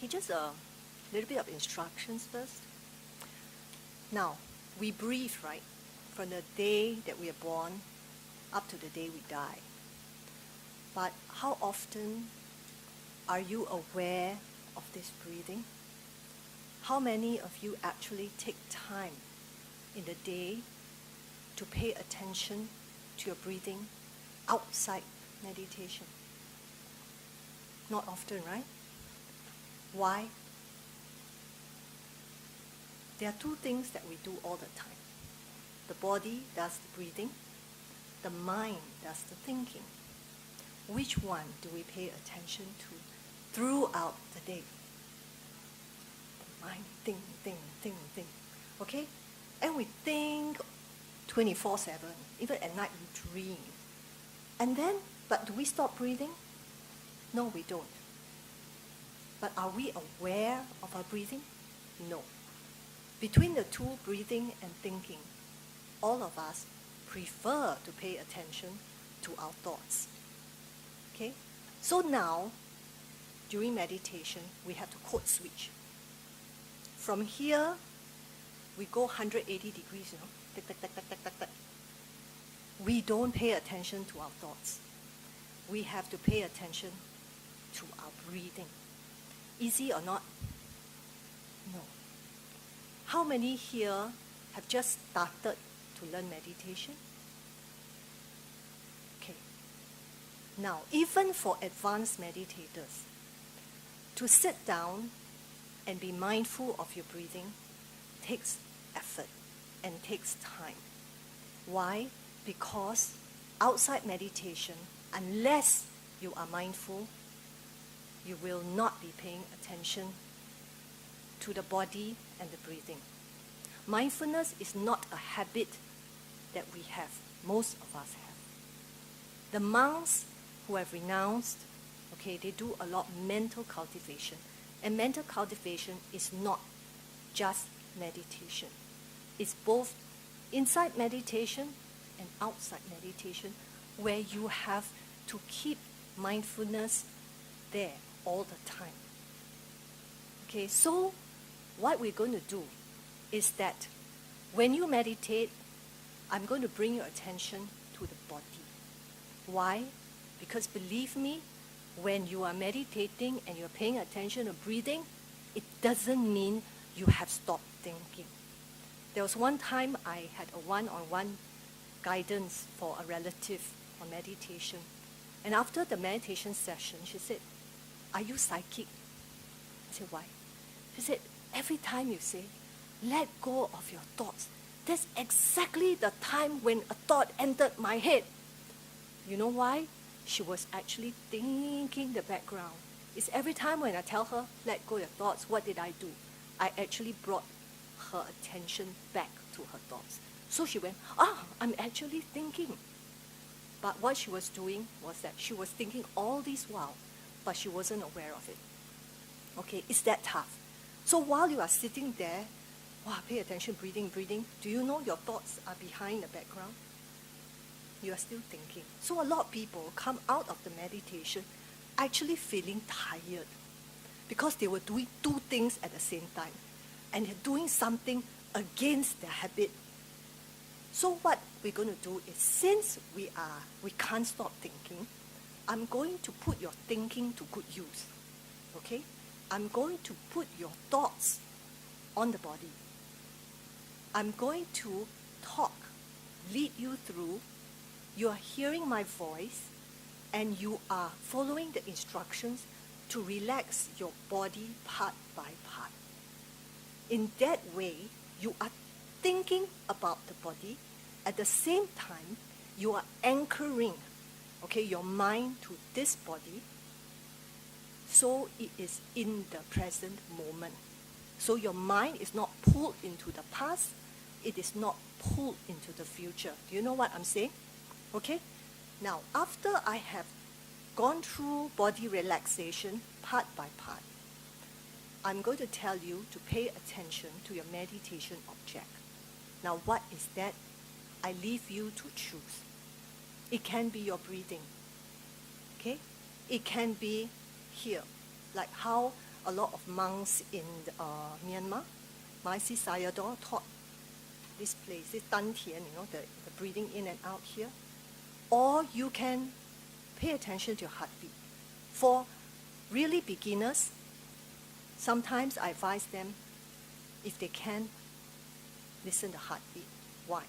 Okay, just a little bit of instructions first. Now, we breathe, right? From the day that we are born up to the day we die. But how often are you aware of this breathing? How many of you actually take time in the day to pay attention to your breathing outside meditation? Not often, right? Why? There are two things that we do all the time. The body does the breathing, the mind does the thinking. Which one do we pay attention to throughout the day? The mind, think. Okay? And we think 24/7. Even at night we dream. And then, but do we stop breathing? No, we don't. But are we aware of our breathing? No. Between the two, breathing and thinking, all of us prefer to pay attention to our thoughts. Okay? So now, during meditation, we have to code switch. From here, we go 180 degrees, Tick, tick, tick, tick, tick, tick, tick. We don't pay attention to our thoughts. We have to pay attention to our breathing. Easy or not? No. How many here have just started to learn meditation? Okay. Now, even for advanced meditators, to sit down and be mindful of your breathing takes effort and takes time. Why? Because outside meditation, unless you are mindful, you will not be paying attention to the body and the breathing. Mindfulness is not a habit that we have. Most of us have. The monks who have renounced, they do a lot of mental cultivation. And mental cultivation is not just meditation. It's both inside meditation and outside meditation, where you have to keep mindfulness there all the time. Okay, so what we're going to do is that when you meditate, I'm going to bring your attention to the body. Why? Because believe me, when you are meditating and you're paying attention to breathing, it doesn't mean you have stopped thinking. There was one time I had a one-on-one guidance for a relative on meditation. And after the meditation session, she said, "Are you psychic?" I said, "Why?" She said, "Every time you say, let go of your thoughts, that's exactly the time when a thought entered my head." You know why? She was actually thinking the background. It's every time when I tell her, let go your thoughts, what did I do? I actually brought her attention back to her thoughts. So she went, I'm actually thinking. But what she was doing was that she was thinking all this while, but she wasn't aware of it. Okay, it's that tough. So while you are sitting there, pay attention, breathing. Do you know your thoughts are behind the background? You are still thinking. So a lot of people come out of the meditation actually feeling tired because they were doing two things at the same time. And they're doing something against their habit. So what we're going to do is, since we can't stop thinking, I'm going to put your thinking to good use. Okay? I'm going to put your thoughts on the body. I'm going to talk, lead you through. You are hearing my voice, and you are following the instructions to relax your body part by part. In that way, you are thinking about the body. At the same time, you are anchoring, your mind to this body, so it is in the present moment. So your mind is not pulled into the past. It is not pulled into the future. Do you know what I'm saying? Okay? Now, after I have gone through body relaxation part by part, I'm going to tell you to pay attention to your meditation object. Now, what is that? I leave you to choose. It can be your breathing. Okay? It can be here, like how a lot of monks in Myanmar. Maisi Sayadaw taught this place, this Dan Tian, the breathing in and out here. Or you can pay attention to your heartbeat. For really beginners, sometimes I advise them, if they can, listen to heartbeat. Why?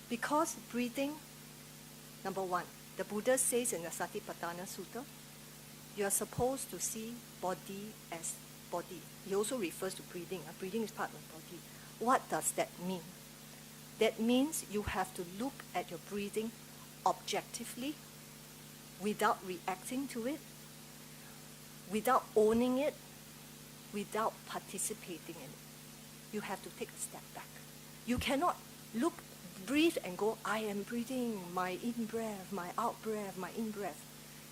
Because breathing, number one, the Buddha says in the Satipatthana Sutta, you are supposed to see body as body. He also refers to breathing. Breathing is part of the body. What does that mean? That means you have to look at your breathing objectively, without reacting to it, without owning it, without participating in it. You have to take a step back. You cannot breathe and go, I am breathing, my in-breath, my out-breath, my in-breath.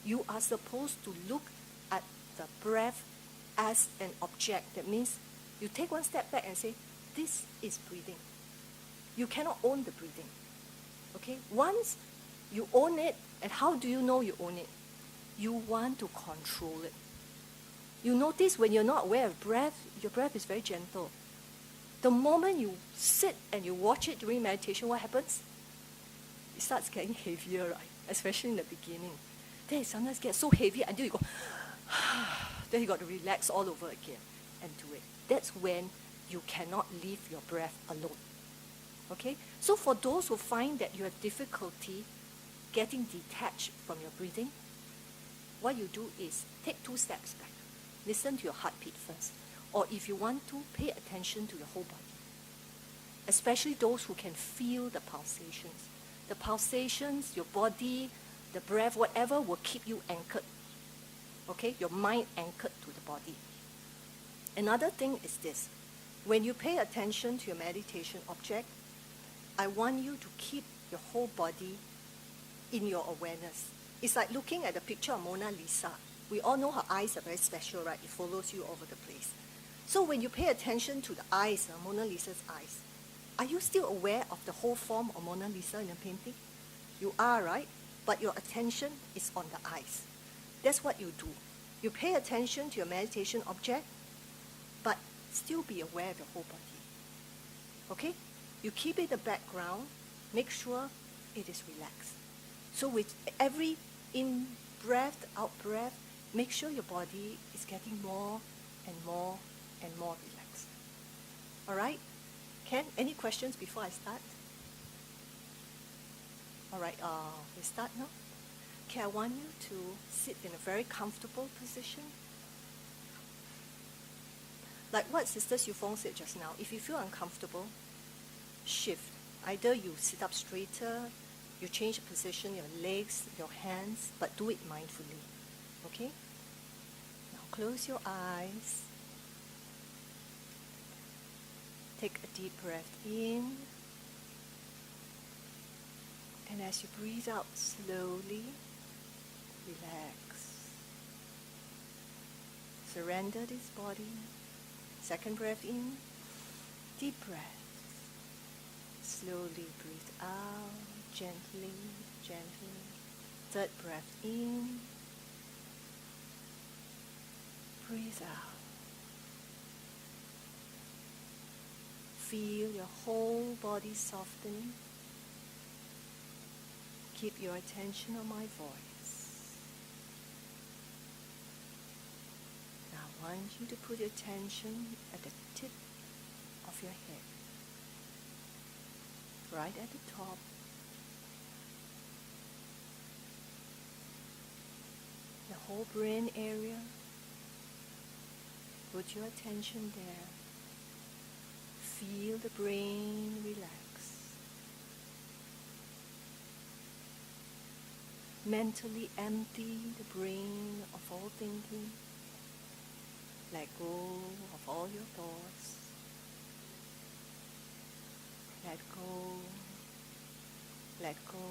You are supposed to look at the breath as an object. That means you take one step back and say, this is breathing. You cannot own the breathing. Okay? Once you own it, and how do you know you own it? You want to control it. You notice when you're not aware of breath, your breath is very gentle. The moment you sit and you watch it during meditation, what happens? It starts getting heavier, right? Especially in the beginning. Then it sometimes gets so heavy until you go, then you got to relax all over again and do it. That's when you cannot leave your breath alone. Okay? So for those who find that you have difficulty getting detached from your breathing, what you do is take 2 steps back. Listen to your heartbeat first. Or if you want to, pay attention to your whole body. Especially those who can feel the pulsations. The pulsations, your body, the breath, whatever will keep you anchored. Okay? Your mind anchored to the body. Another thing is this. When you pay attention to your meditation object, I want you to keep your whole body in your awareness. It's like looking at the picture of Mona Lisa. We all know her eyes are very special, right? It follows you all over the place. So when you pay attention to the eyes, Mona Lisa's eyes, are you still aware of the whole form of Mona Lisa in the painting? You are, right? But your attention is on the eyes. That's what you do. You pay attention to your meditation object, but still be aware of the whole body. Okay? You keep it in the background, make sure it is relaxed. So with every in-breath, out-breath, make sure your body is getting more and more and more relaxed. All right? Ken, any questions before I start? All right, we start now. Okay, I want you to sit in a very comfortable position. Like what Sister Siew Fong said just now, if you feel uncomfortable, shift. Either you sit up straighter, you change the position, your legs, your hands, but do it mindfully. Okay? Now close your eyes. Take a deep breath in. And as you breathe out slowly, relax. Surrender this body. Second breath in. Deep breath. Slowly breathe out, gently, gently. Third breath in. Breathe out. Feel your whole body softening. Keep your attention on my voice. Now I want you to put your attention at the tip of your head. Right at the top. The whole brain area. Put your attention there. Feel the brain relax. Mentally empty the brain of all thinking. Let go of all your thoughts. Let go, let go,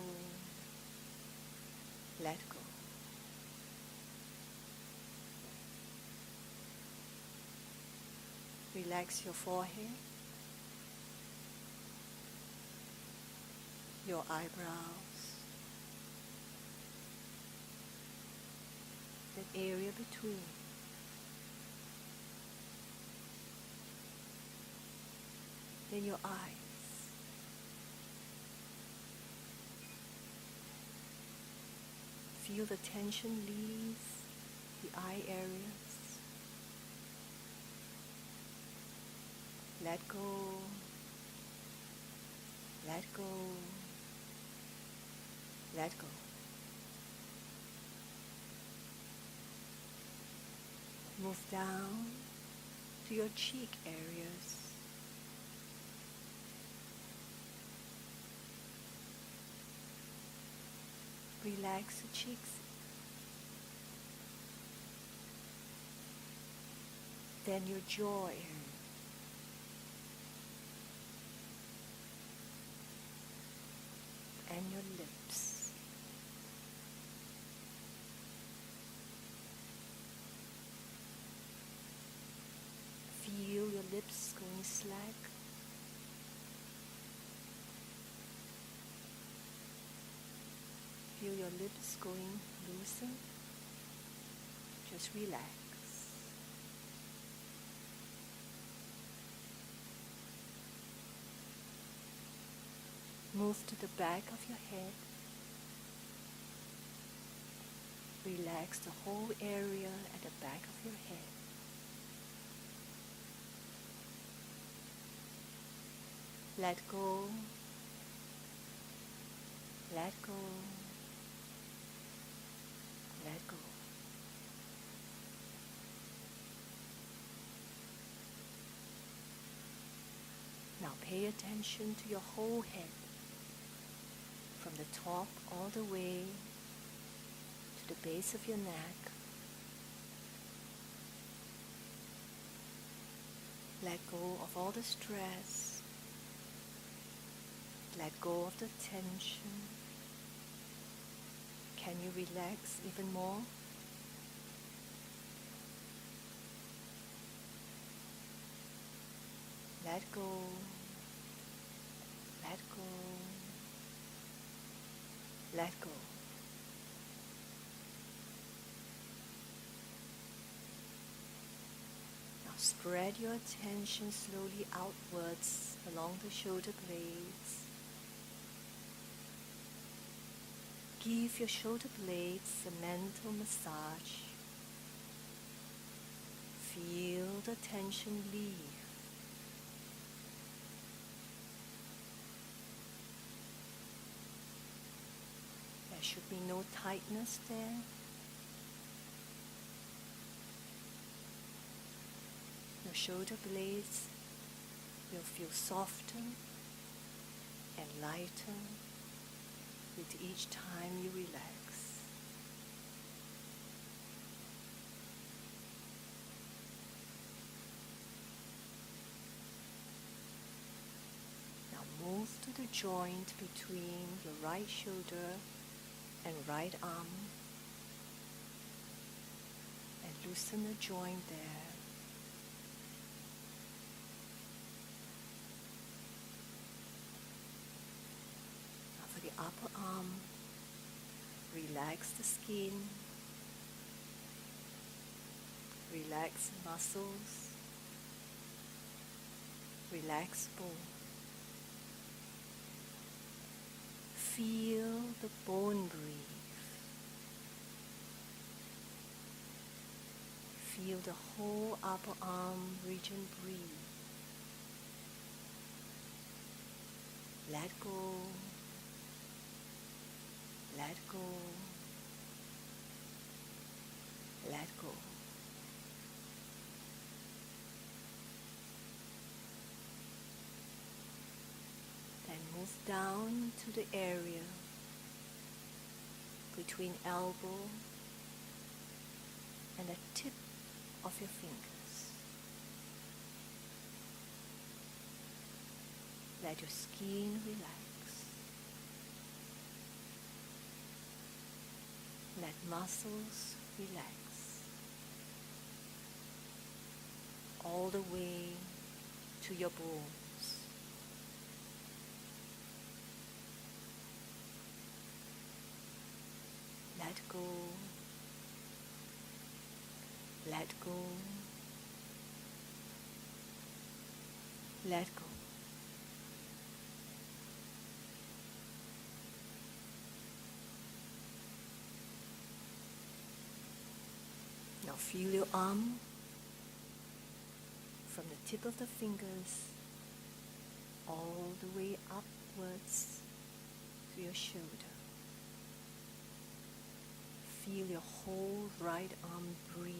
let go. Relax your forehead, your eyebrows, that area between. Then your eyes. Feel the tension leave the eye areas. Let go. Let go. Let go. Move down to your cheek areas. Relax the cheeks. Then your jaw area. And your lips. Feel your lips going slack. Feel your lips going loosen. Just relax. Move to the back of your head. Relax the whole area at the back of your head. Let go. Let go. Let go. Now pay attention to your whole head, from the top all the way to the base of your neck. Let go of all the stress. Let go of the tension. Can you relax even more? Let go. Let go. Let go. Now spread your attention slowly outwards along the shoulder blades. Give your shoulder blades a mental massage. Feel the tension leave. There should be no tightness there. Your shoulder blades will feel softer and lighter with each time you relax. Now move to the joint between your right shoulder and right arm and loosen the joint there. Now for the upper arm, relax the skin, relax the muscles, relax bone. Feel the bone breathe. Feel the whole upper arm region breathe. Let go. Let go. Let go. Then move down to the area between elbow and the tip of your fingers. Let your skin relax. Let muscles relax. All the way to your bones. Let go. Let go. Let go. feel your arm from the tip of the fingers all the way upwards to your shoulder. Feel your whole right arm breathe.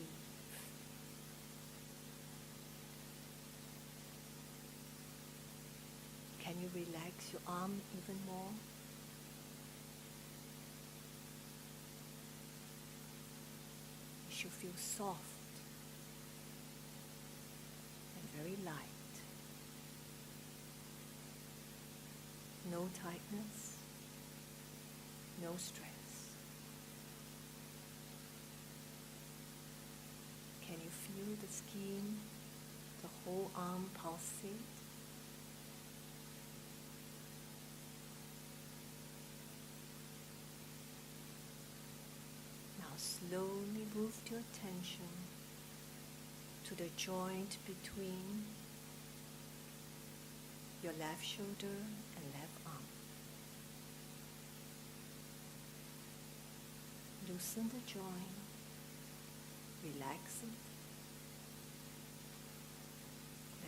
Can you relax your arm even more? It should feel soft and very light. No tightness, no stress. Can you feel the skin, the whole arm pulsate? Now slowly move your attention to the joint between your left shoulder and left arm. Loosen the joint, relax it,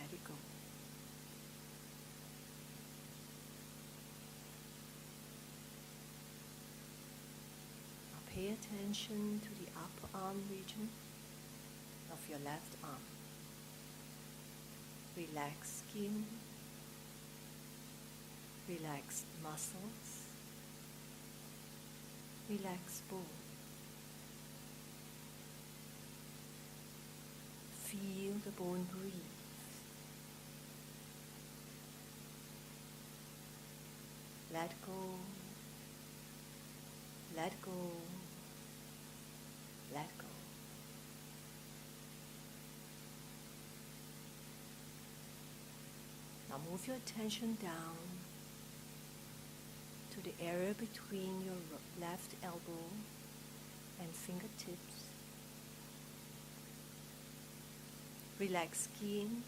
let it go. Now pay attention to the upper arm region of your left arm. Relax skin, relax muscles, relax bone. Feel the bone breathe. Let go, let go, let go. Now move your attention down to the area between your left elbow and fingertips. Relax skin,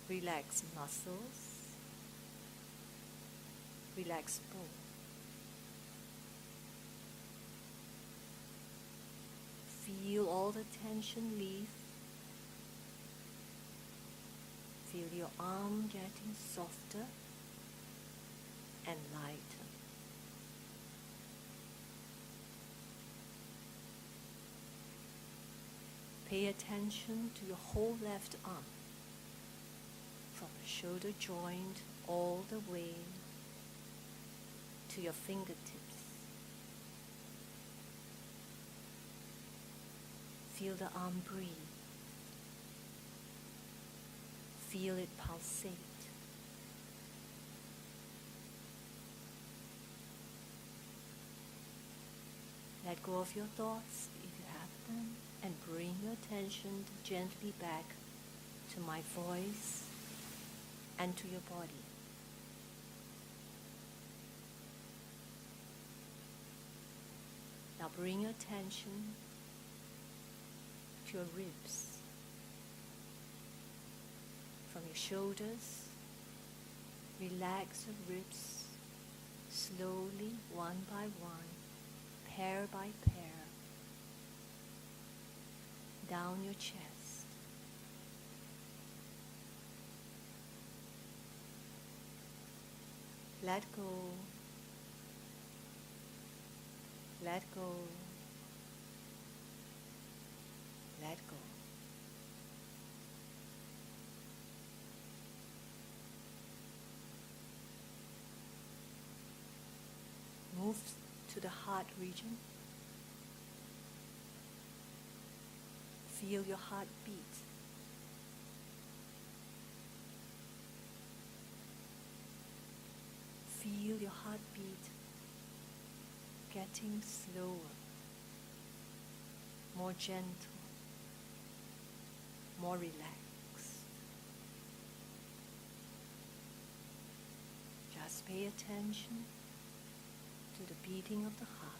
relax muscles, relax bone. Feel all the tension leave. Feel your arm getting softer and lighter. Pay attention to your whole left arm, from the shoulder joint all the way to your fingertips. Feel the arm breathe. Feel it pulsate. Let go of your thoughts if you have them, and bring your attention gently back to my voice and to your body. Now bring your attention to your ribs. From your shoulders, relax your ribs slowly, one by one, pair by pair, down your chest. Let go, let go, let go. Move to the heart region. Feel your heart beat. Feel your heartbeat getting slower, more gentle, more relaxed. Just pay attention to the beating of the heart.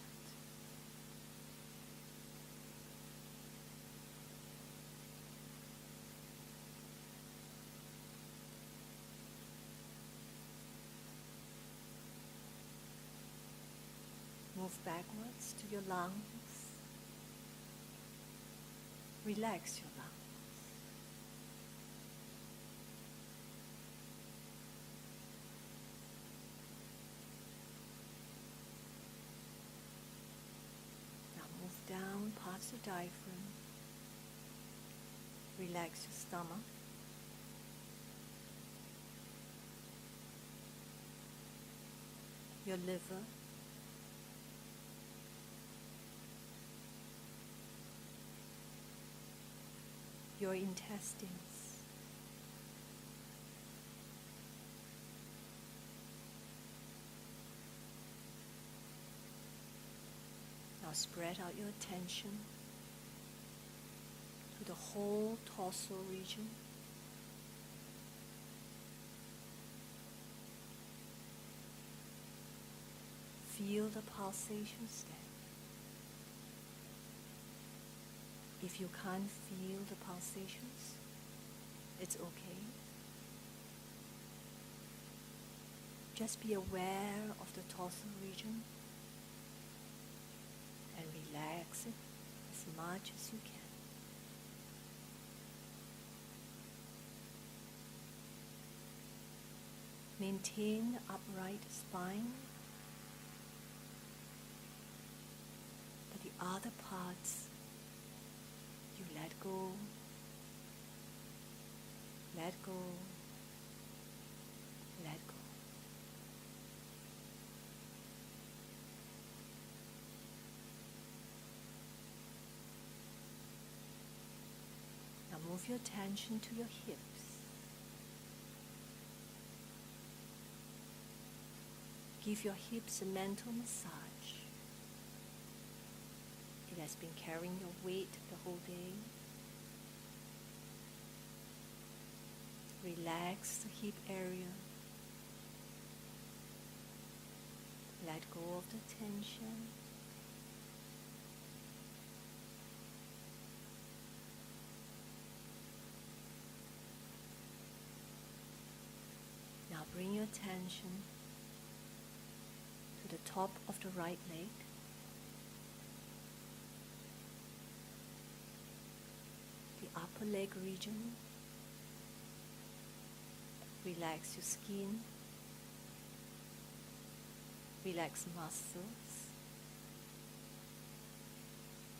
Move backwards to your lungs. Relax your lungs. Now move down past the diaphragm. Relax your stomach. Your liver. Your intestines. Now spread out your attention to the whole torso region. Feel the pulsations there. If you can't feel the pulsations, it's okay. Just be aware of the torso region and relax it as much as you can. Maintain upright spine, but the other parts you let go, let go, let go. Now move your attention to your hips. Give your hips a mental massage. It has been carrying your weight the whole day. Relax the hip area. Let go of the tension. Now bring your attention to the top of the right leg. The upper leg region. Relax your skin. Relax muscles.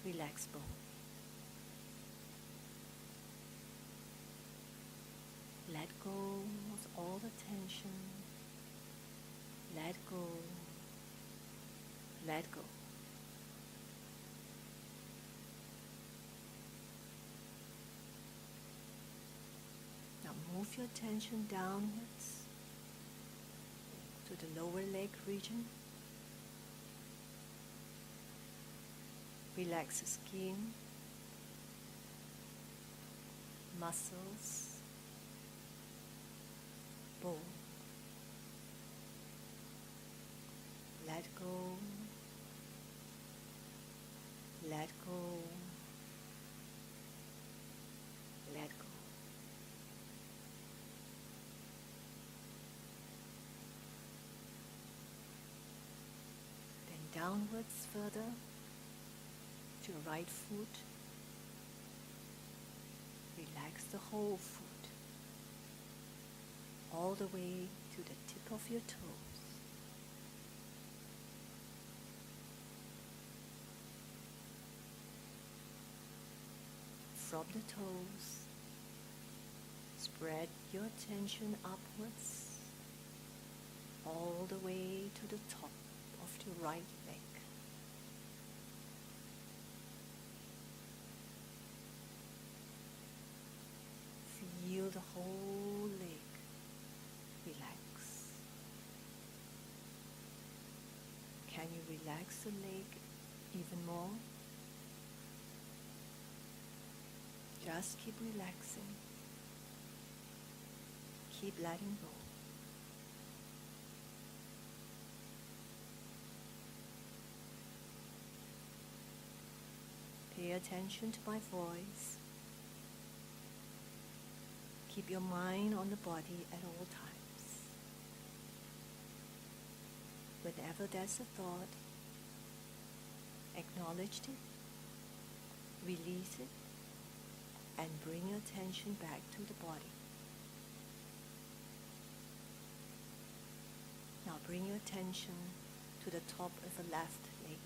Relax bone. Let go of all the tension. Let go. Let go. Now move your attention downwards to the lower leg region. Relax the skin, muscles, bone. Let go. Let go. Let go. Then downwards further to your right foot. Relax the whole foot, all the way to the tip of your toes. From the toes, spread your attention upwards, all the way to the top of your right leg. Feel the whole leg relax. Can you relax the leg even more? Just keep relaxing. Keep letting go. Pay attention to my voice. Keep your mind on the body at all times. Whenever there's a thought, acknowledge it, release it, and bring your attention back to the body. Now bring your attention to the top of the left leg.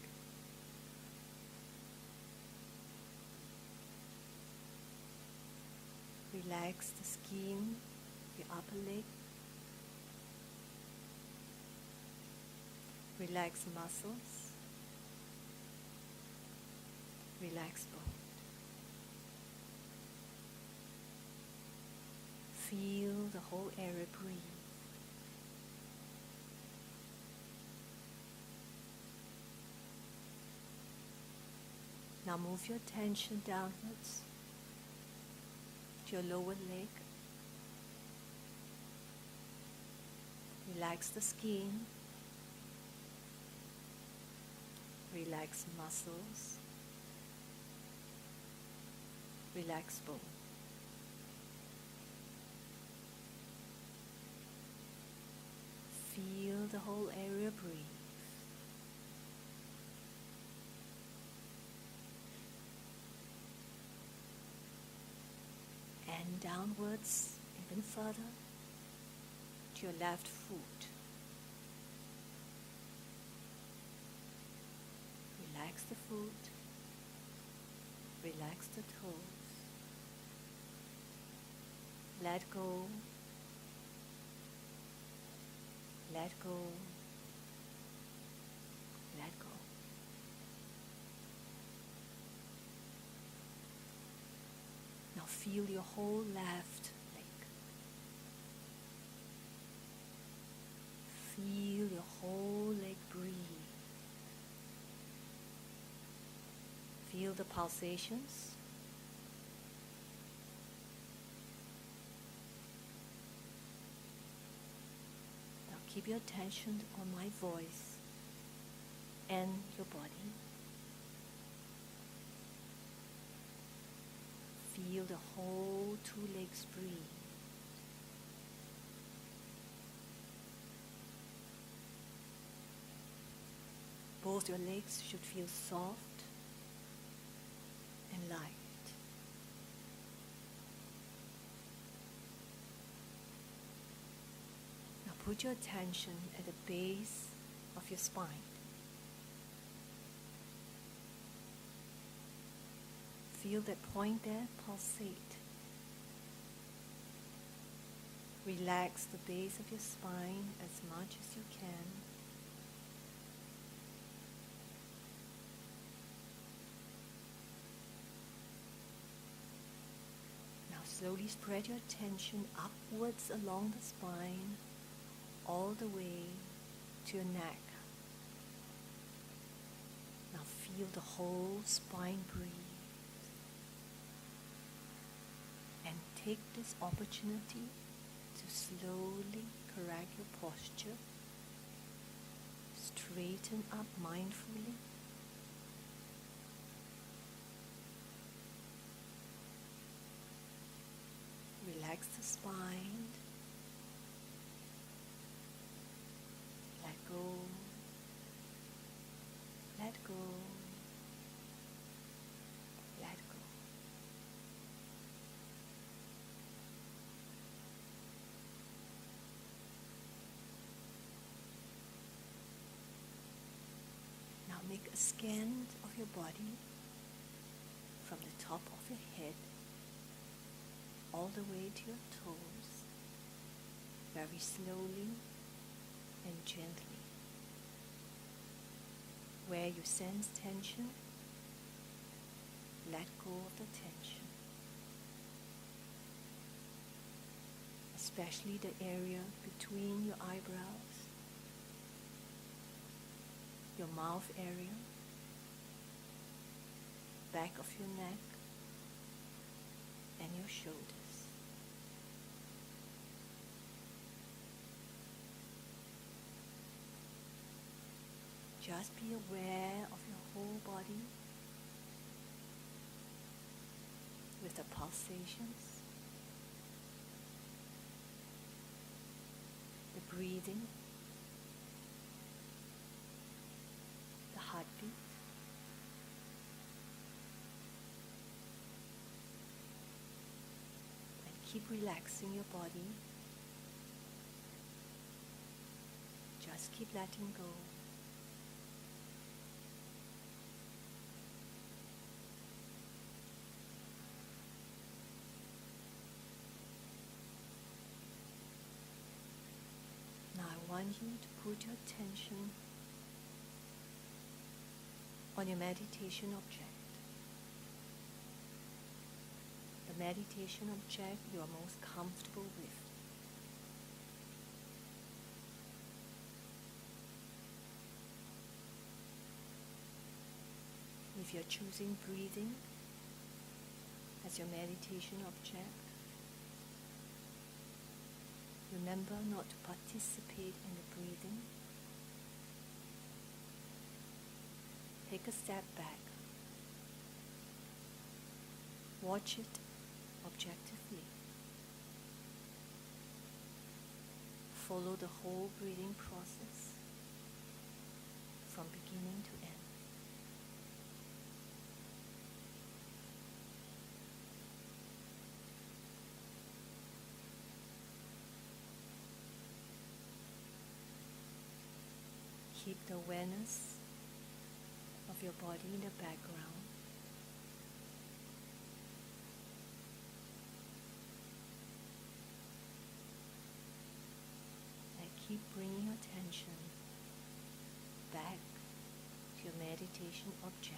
Relax the skin, the upper leg. Relax muscles. Relax bone. Feel the whole area breathe. Now move your attention downwards to your lower leg. Relax the skin. Relax muscles. Relax bone. Feel the whole area breathe. And downwards, even further, to your left foot. Relax the foot. Relax the toes. Let go. Let go. Let go. Now feel your whole left leg. Feel your whole leg breathe. Feel the pulsations. Now keep your attention on my voice and your body. Feel the whole two legs breathe. Both your legs should feel soft and light. Now put your attention at the base of your spine. Feel that point there pulsate. Relax the base of your spine as much as you can. Now slowly spread your attention upwards along the spine, all the way to your neck. Now feel the whole spine breathe. And take this opportunity to slowly correct your posture. Straighten up mindfully. Relax the spine. Let go. Let go. Let go. Now make a scan of your body from the top of your head all the way to your toes, very slowly and gently. Where you sense tension, let go of the tension. Especially the area between your eyebrows, your mouth area, back of your neck, and your shoulders. Just be aware of your whole body with the pulsations, the breathing, the heartbeat. Keep relaxing your body. Just keep letting go. Now I want you to put your attention on your meditation object. The meditation object you are most comfortable with. If you're choosing breathing as your meditation object, remember not to participate in the breathing. Take a step back. Watch it objectively. Follow the whole breathing process from beginning to end. Keep the awareness of your body in the background. And keep bringing your attention back to your meditation object.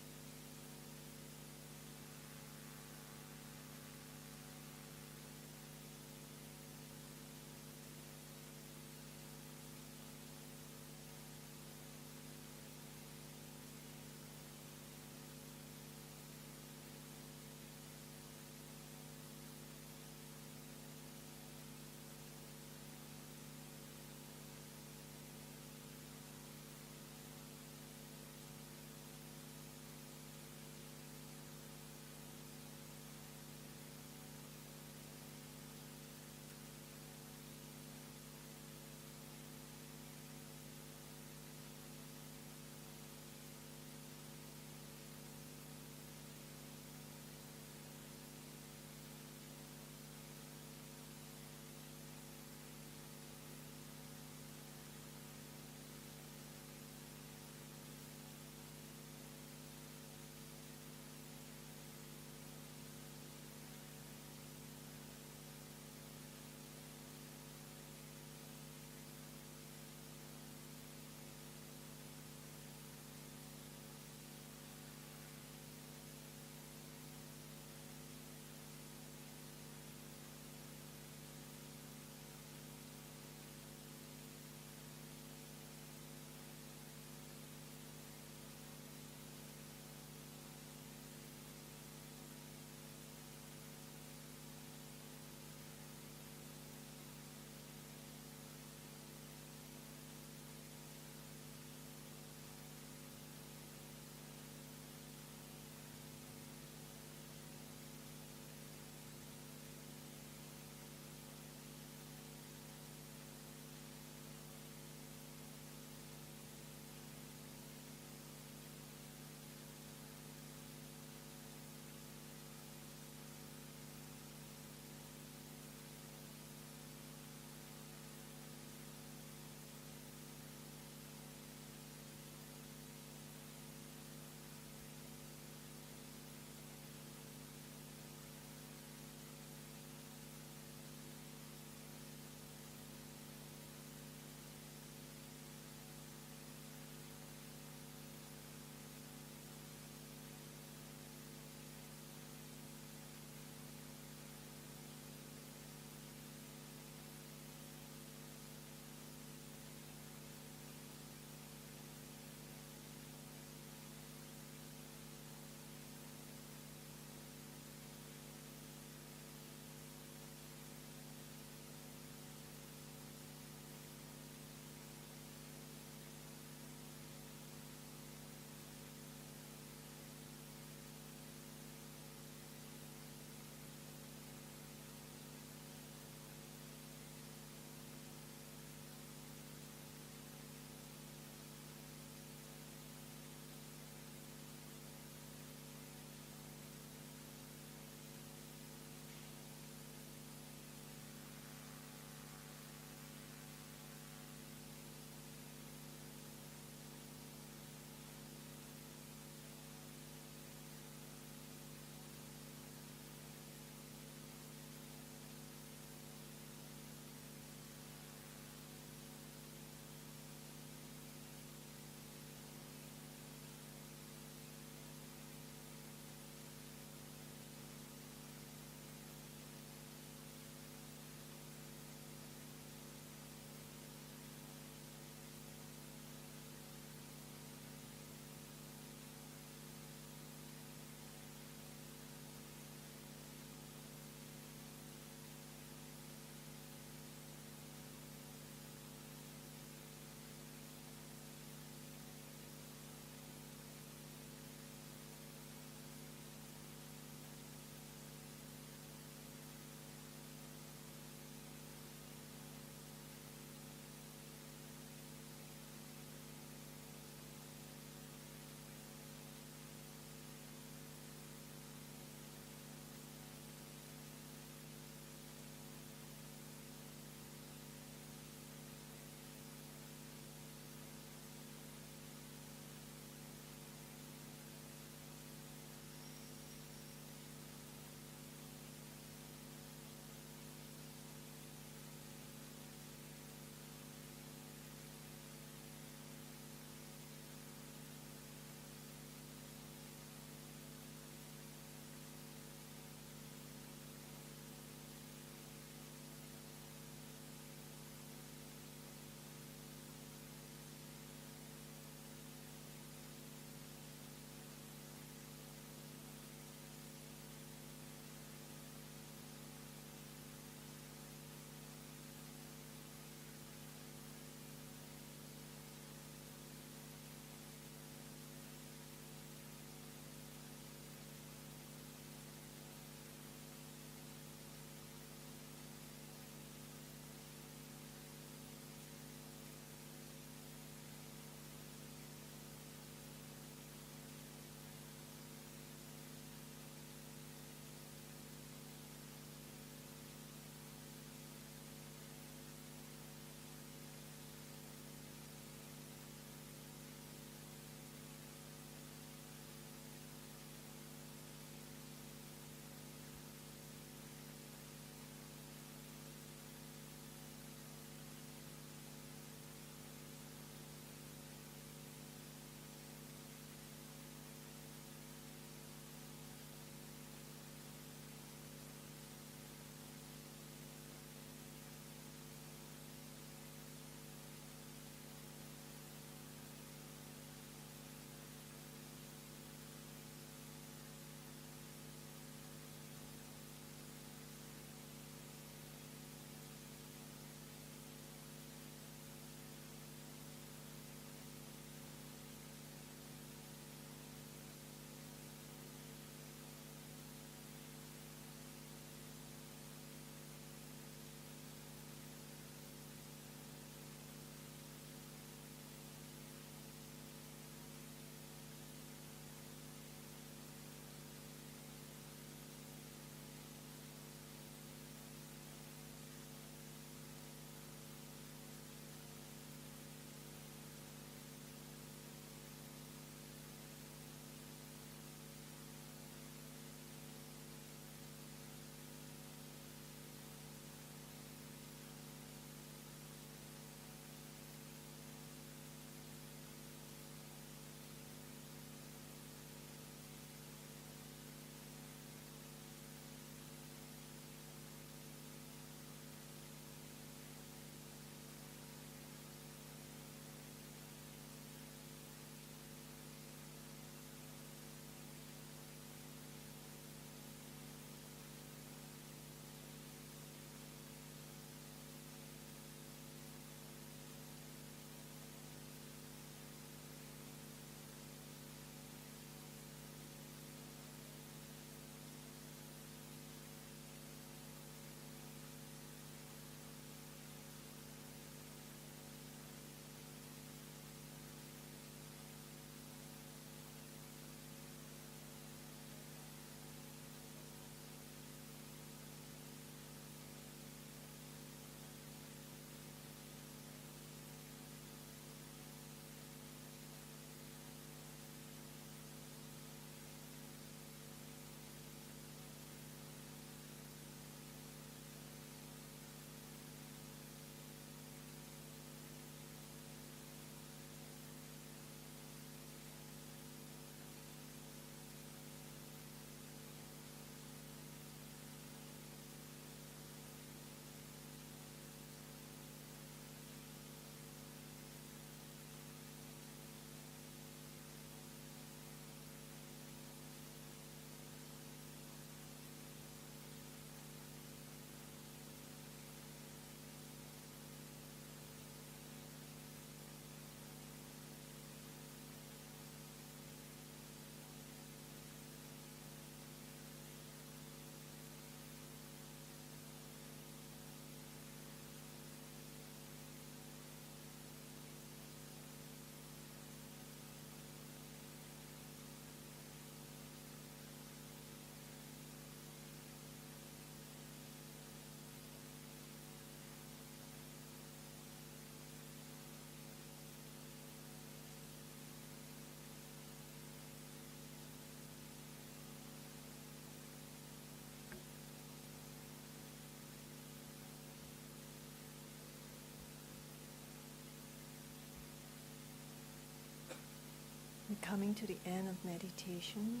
coming to the end of meditation.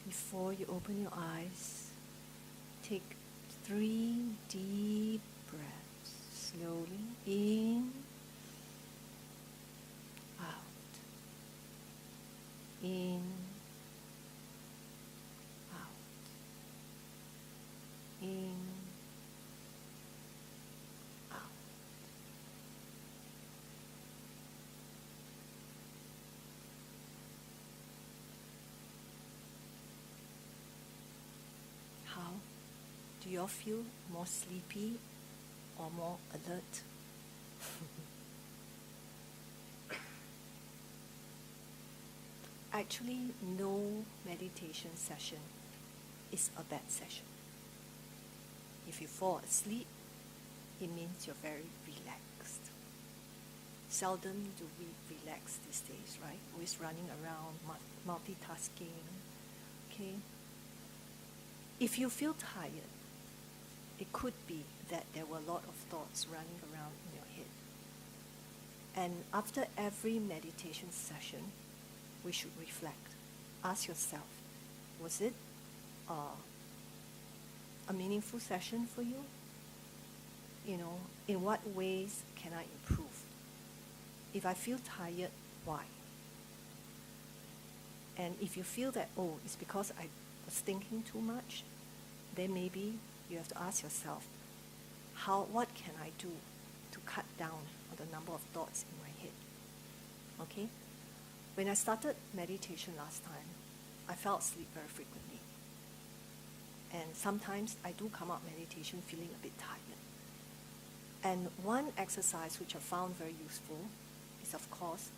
Before you open your eyes, take 3 deep breaths, slowly in, out, in, out, in, out. How? Do you all feel more sleepy or more alert? Actually, no meditation session is a bad session. If you fall asleep, it means you're very relaxed. Seldom do we relax these days, right? Always running around, multitasking. Okay? If you feel tired, it could be that there were a lot of thoughts running around in your head. And after every meditation session, we should reflect. Ask yourself, was it a meaningful session for you? You know, in what ways can I improve? If I feel tired, why? And if you feel that, it's because I was thinking too much, then maybe you have to ask yourself, what can I do to cut down on the number of thoughts in my head? Okay? When I started meditation last time, I fell asleep very frequently. And sometimes I do come out meditation feeling a bit tired. And one exercise which I found very useful is, of course,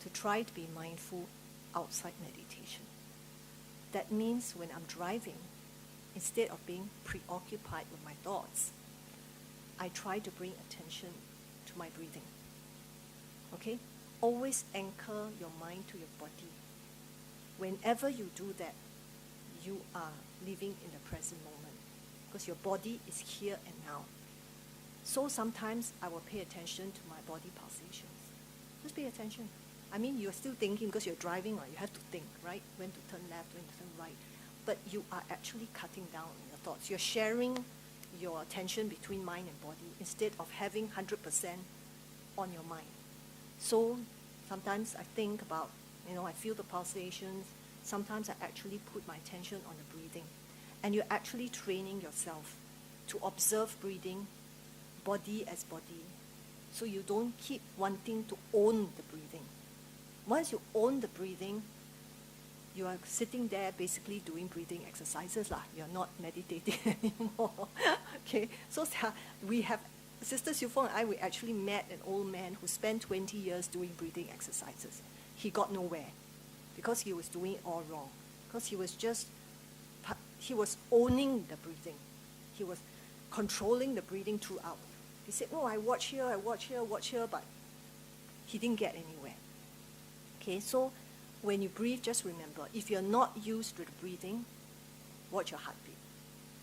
to try to be mindful outside meditation. That means when I'm driving, instead of being preoccupied with my thoughts, I try to bring attention to my breathing. Okay? Always anchor your mind to your body. Whenever you do that, you are living in the present moment, because your body is here and now. So sometimes I will pay attention to my body pulsations. Just pay attention. I mean, you're still thinking because you're driving, or you have to think, right? When to turn left, when to turn right. But you are actually cutting down on your thoughts. You're sharing your attention between mind and body instead of having 100% on your mind. So sometimes I think about, I feel the pulsations. Sometimes I actually put my attention on the breathing. And you're actually training yourself to observe breathing, body as body, so you don't keep wanting to own the breathing. Once you own the breathing, you are sitting there basically doing breathing exercises. You're not meditating anymore. Okay, so we have, Sister Siew Feng and I, we actually met an old man who spent 20 years doing breathing exercises. He got nowhere because he was doing it all wrong. Because he was owning the breathing. He was controlling the breathing throughout. He said, I watch here, but he didn't get anywhere. Okay, so when you breathe, just remember, if you're not used to the breathing, watch your heartbeat.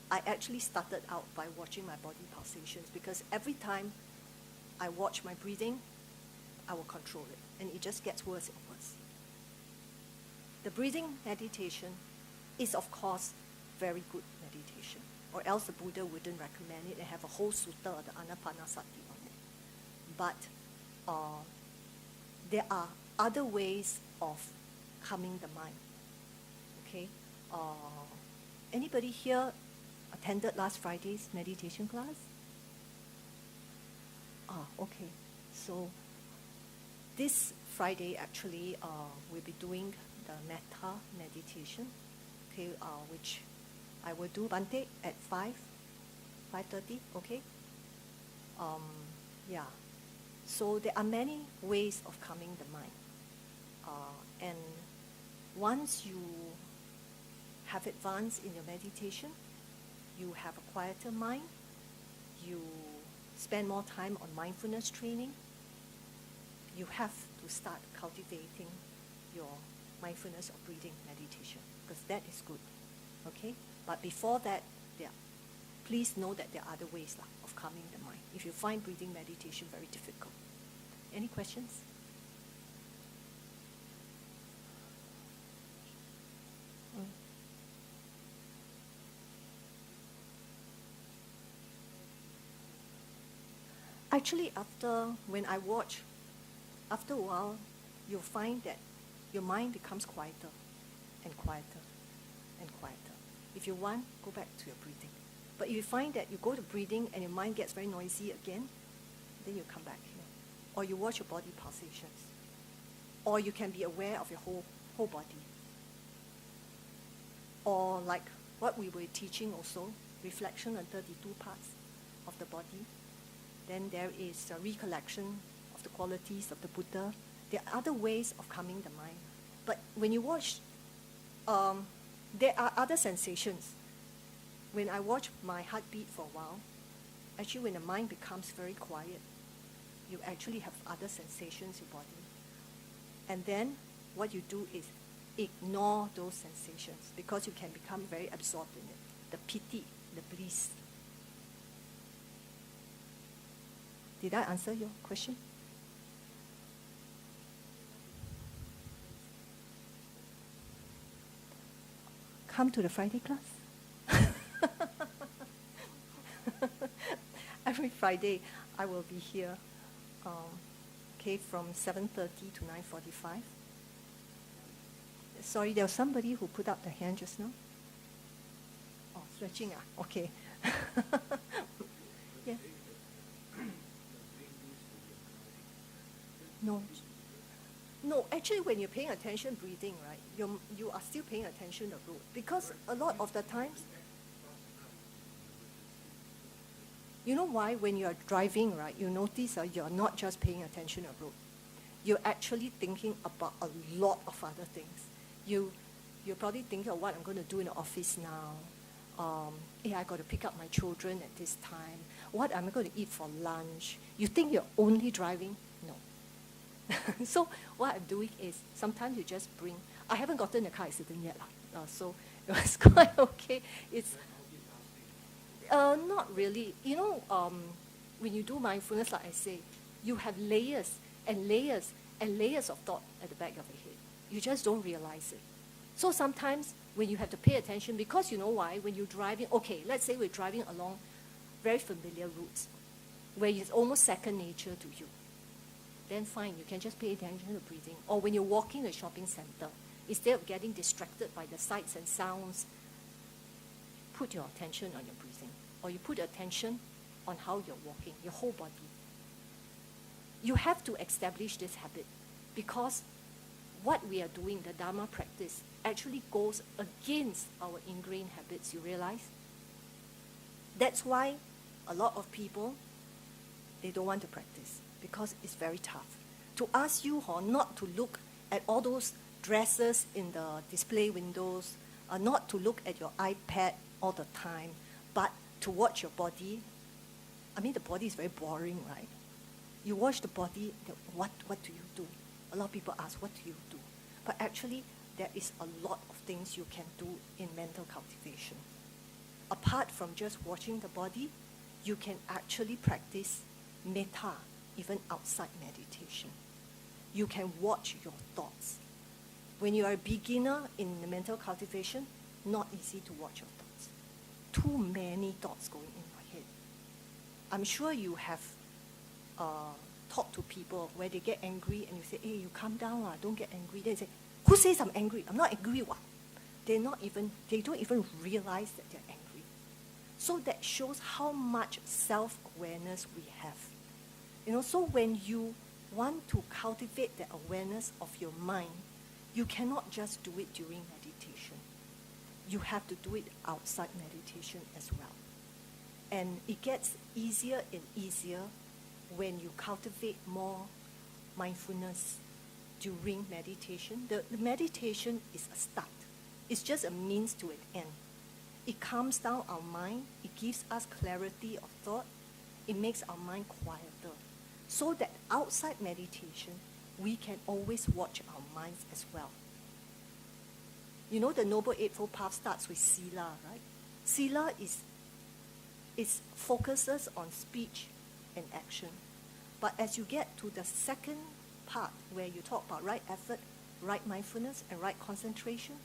I actually started out by watching my body pulsations, because every time I watch my breathing, I will control it, and it just gets worse and worse. The breathing meditation is, of course, very good meditation, or else the Buddha wouldn't recommend it and have a whole sutta, the Anapanasati, on it. But there are other ways of calming the mind. Okay? Anybody here attended last Friday's meditation class? Okay. So this Friday, actually, we'll be doing the metta meditation, okay, which I will do, Bante, at 5:30, okay? Yeah. So there are many ways of calming the mind. And once you have advanced in your meditation, you have a quieter mind, you spend more time on mindfulness training, you have to start cultivating your mindfulness of breathing meditation, because that is good, okay? But before that, please know that there are other ways of calming the mind if you find breathing meditation very difficult. Any questions? Actually, when I watch, after a while, you'll find that your mind becomes quieter and quieter and quieter. If you want, go back to your breathing. But if you find that you go to breathing and your mind gets very noisy again, then you come back here. Or you watch your body pulsations. Or you can be aware of your whole body. Or like what we were teaching also, reflection on 32 parts of the body. Then there is a recollection of the qualities of the Buddha. There are other ways of calming the mind. But when you watch, there are other sensations. When I watch my heartbeat for a while, actually when the mind becomes very quiet, you actually have other sensations in your body. And then what you do is ignore those sensations because you can become very absorbed in it. The piti, the bliss. Did I answer your question? Come to the Friday class. Every Friday I will be here, from 7:30 to 9:45. Sorry, there was somebody who put up the hand just now. Oh, stretching, okay. Yeah. No, actually when you're paying attention breathing, right, you are still paying attention to the road. Because a lot of the times, you know why? When you're driving, right, you notice you're not just paying attention to the road. You're actually thinking about a lot of other things. You're probably thinking of what I'm going to do in the office now. I got to pick up my children at this time. What am I going to eat for lunch? You think you're only driving? No. So what I'm doing is sometimes you just bring. I haven't gotten a car accident yet, so it was quite okay. It's not really. You know, when you do mindfulness, like I say, you have layers and layers and layers of thought at the back of your head. You just don't realize it. So sometimes when you have to pay attention, because you know why? When you're driving, okay, let's say we're driving along very familiar routes where it's almost second nature to you. Then fine, you can just pay attention to breathing. Or when you're walking the shopping center, instead of getting distracted by the sights and sounds, put your attention on your breathing. Or you put attention on how you're walking, your whole body. You have to establish this habit because what we are doing, the Dharma practice, actually goes against our ingrained habits, you realize? That's why a lot of people, they don't want to practice because it's very tough. To ask you not to look at all those dresses in the display windows, not to look at your iPad all the time, but to watch your body. I mean, the body is very boring, right? You watch the body, what do you do? A lot of people ask, what do you do? But actually, there is a lot of things you can do in mental cultivation. Apart from just watching the body, you can actually practice metta, even outside meditation. You can watch your thoughts. When you are a beginner in the mental cultivation, not easy to watch your thoughts. Too many thoughts going in your head. I'm sure you have talked to people where they get angry and you say, hey, you calm down, don't get angry. Then they say, who says I'm angry? I'm not angry, what? They don't even realize that they're angry. So that shows how much self-awareness we have. So when you want to cultivate the awareness of your mind, you cannot just do it during meditation. You have to do it outside meditation as well. And it gets easier and easier when you cultivate more mindfulness during meditation. The meditation is a start. It's just a means to an end. It calms down our mind. It gives us clarity of thought. It makes our mind quieter. So that outside meditation, we can always watch our minds as well. The Noble Eightfold Path starts with Sila, right? Sila is focuses on speech and action. But as you get to the second part, where you talk about right effort, right mindfulness, and right concentration,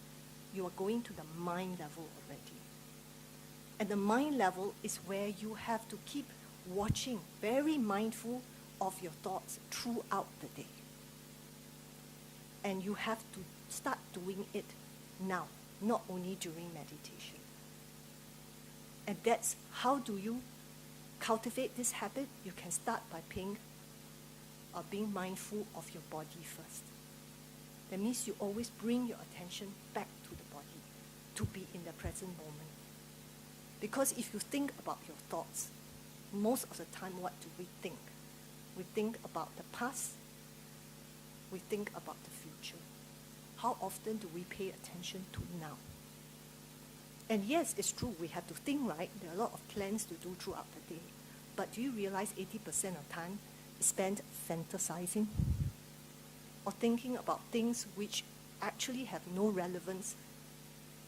you are going to the mind level already. And the mind level is where you have to keep watching, very mindful of your thoughts throughout the day. And you have to start doing it now, not only during meditation. And that's how do you cultivate this habit? You can start by being mindful of your body first. That means you always bring your attention back to the body, to be in the present moment. Because if you think about your thoughts, most of the time, what do we think? We think about the past. We think about the future. How often do we pay attention to now? And yes, it's true, we have to think, right? There are a lot of plans to do throughout the day. But do you realize 80% of time is spent fantasizing or thinking about things which actually have no relevance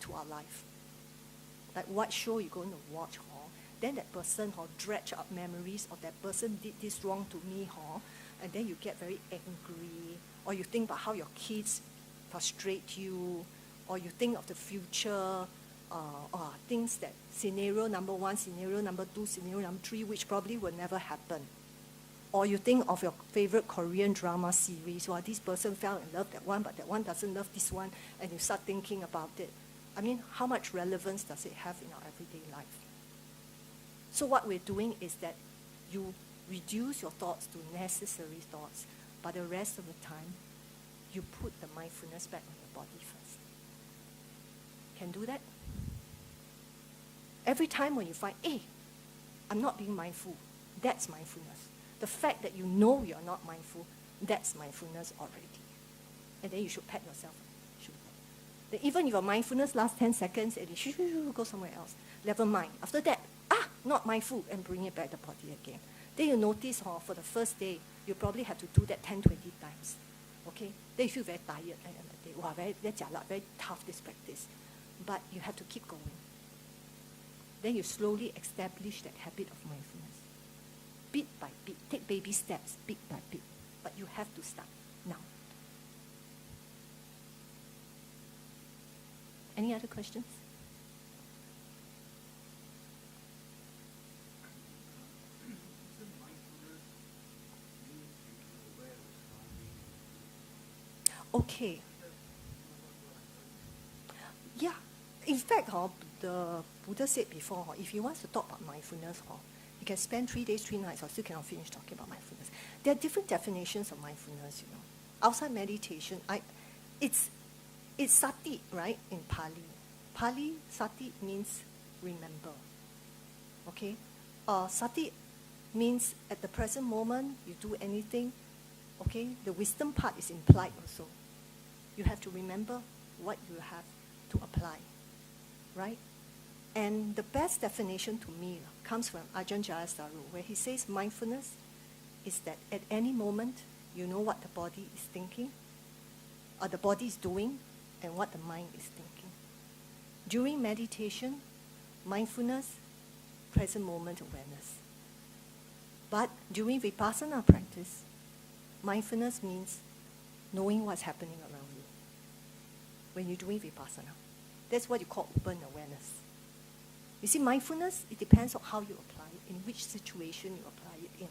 to our life? Like what show you're going to watch, then that person dredge up memories, or that person did this wrong to me, and then you get very angry, or you think about how your kids frustrate you, or you think of the future, things that scenario number 1, scenario number 2, scenario number 3, which probably will never happen. Or you think of your favorite Korean drama series, this person fell in love that one, but that one doesn't love this one, and you start thinking about it. I mean, how much relevance does it have in our everyday life? So what we're doing is that you reduce your thoughts to necessary thoughts, but the rest of the time, you put the mindfulness back on your body first. Can do that? Every time when you find, I'm not being mindful, that's mindfulness. The fact that you know you're not mindful, that's mindfulness already. And then you should pat yourself. Then even if your mindfulness lasts 10 seconds and you go somewhere else, never mind. After that, not mindful, and bring it back to the body again. Then you notice, for the first day, you probably have to do that 10, 20 times. Okay? Then you feel very tired at the end of the day. Wow, very tough, this practice. But you have to keep going. Then you slowly establish that habit of mindfulness. Bit by bit. Take baby steps, bit by bit. But you have to start now. Any other questions? Okay. Yeah. In fact, the Buddha said before, if he wants to talk about mindfulness, you can spend 3 days, 3 nights, or still cannot finish talking about mindfulness. There are different definitions of mindfulness, Outside meditation, it's sati, right, in Pali. Pali, sati means remember. Okay? Sati means at the present moment, you do anything. Okay? The wisdom part is implied also. You have to remember what you have to apply, right? And the best definition to me comes from Ajahn Jayasdaru, where he says mindfulness is that at any moment, you know what the body is thinking, or the body is doing, and what the mind is thinking. During meditation, mindfulness, present moment awareness. But during vipassana practice, mindfulness means knowing what's happening around you when you're doing vipassana. That's what you call open awareness. You see, mindfulness, it depends on how you apply it, in which situation you apply it in.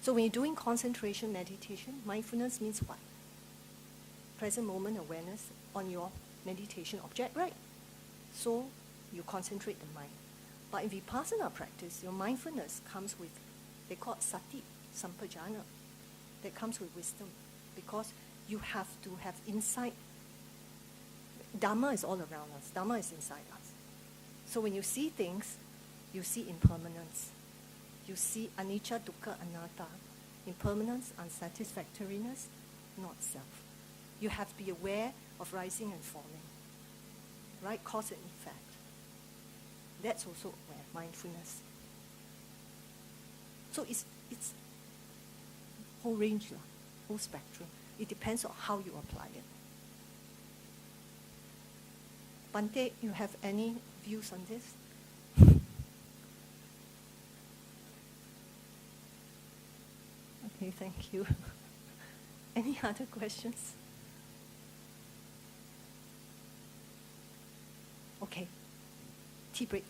So when you're doing concentration meditation, mindfulness means what? Present moment awareness on your meditation object, right? So you concentrate the mind. But in vipassana practice, your mindfulness comes with, they call it sati, sampajana, that comes with wisdom, because you have to have insight. Dharma is all around us. Dharma is inside us. So when you see things, you see impermanence. You see anicca, dukkha, anatta. Impermanence, unsatisfactoriness, not self. You have to be aware of rising and falling. Right? Cause and effect. That's also aware, mindfulness. So it's whole range, whole spectrum. It depends on how you apply it. Bante, you have any views on this? Okay, thank you. Any other questions? Okay. Tea break.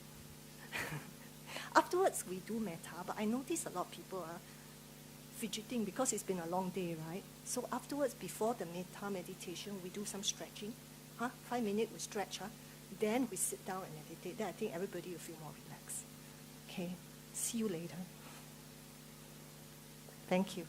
Up afterwards, we do metta, but I notice a lot of people are fidgeting because it's been a long day, right? So afterwards, before the metta meditation, we do some stretching. 5 minutes we stretch. Then we sit down and meditate. Then I think everybody will feel more relaxed. Okay, see you later. Thank you.